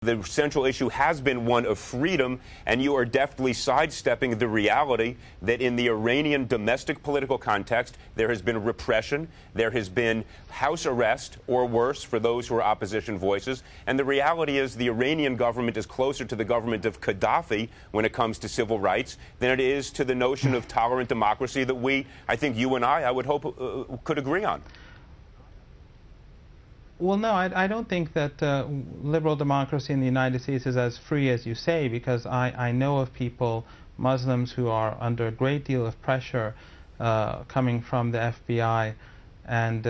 The central issue has been one of freedom, and you are deftly sidestepping the reality that in the Iranian domestic political context, there has been repression, there has been house arrest, or worse, for those who are opposition voices. And the reality is the Iranian government is closer to the government of Gadhafi when it comes to civil rights than it is to the notion of tolerant democracy that I think you and I would hope, could agree on. Well, no, I don't think that liberal democracy in the United States is as free as you say, because I know of people, Muslims, who are under a great deal of pressure coming from the FBI, and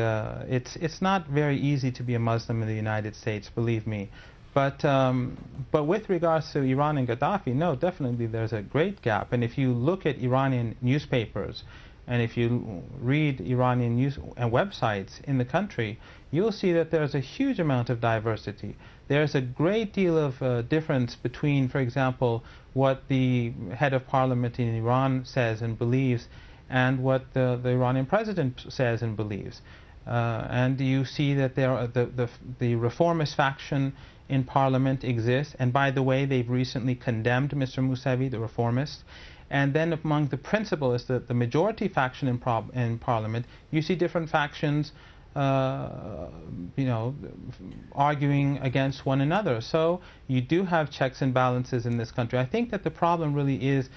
it's not very easy to be a Muslim in the United States, believe me. But with regards to Iran and Gadhafi, no, definitely there's a great gap. And if you look at Iranian newspapers, and if you read Iranian news and websites in the country, you'll see that there's a huge amount of diversity. There's a great deal of difference between, for example, what the head of parliament in Iran says and believes and what the Iranian president says and believes. And you see that the reformist faction in parliament exists. And by the way, they've recently condemned Mr. Mousavi, the reformist. And then among the principalists, the majority faction in parliament, you see different factions, arguing against one another. So you do have checks and balances in this country. I think that the problem really is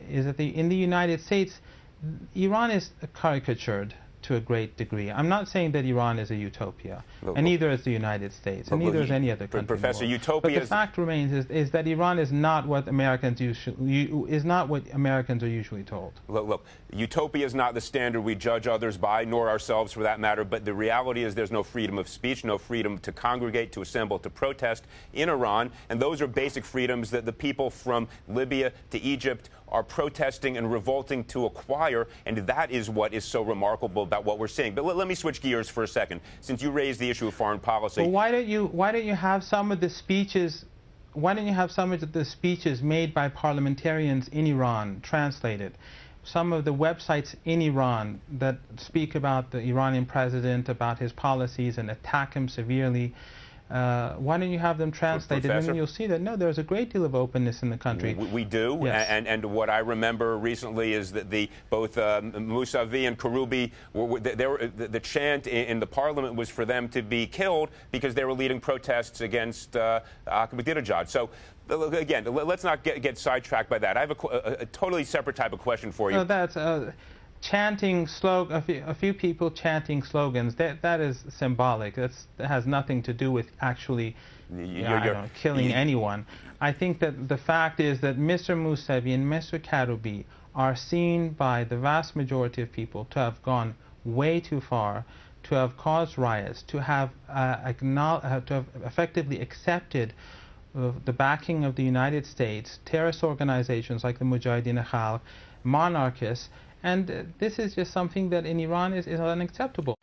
that in the United States, Iran is caricatured to a great degree. I'm not saying that Iran is a utopia, and neither is the United States, and neither is any other country. Professor, utopia. But the fact remains is that Iran is not what Americans are usually told. Look, utopia is not the standard we judge others by, nor ourselves for that matter. But the reality is there's no freedom of speech, no freedom to congregate, to assemble, to protest in Iran, and those are basic freedoms that the people from Libya to Egypt are protesting and revolting to acquire, and that is what is so remarkable about what we're seeing. But let me switch gears for a second, since you raised the issue of foreign policy. Well, why don't you have some of the speeches? Why don't you have some of the speeches made by parliamentarians in Iran translated? Some of the websites in Iran that speak about the Iranian president, about his policies, and attack him severely. Why don't you have them translated? And then you'll see that, no, there's a great deal of openness in the country. We do. Yes. And what I remember recently is that both Mousavi and Karoubi, the chant in the parliament was for them to be killed because they were leading protests against Ahmadinejad. So, again, let's not get sidetracked by that. I have a totally separate type of question for you. No, that's... chanting a few people chanting slogans, that is symbolic. That has nothing to do with actually killing anyone. I think that the fact is that Mr. Mousavi and Mr. Karoubi are seen by the vast majority of people to have gone way too far, to have caused riots, to have effectively accepted the backing of the United States, terrorist organizations like the Mujahideen al-Khalq, monarchists. And this is just something that in Iran is unacceptable.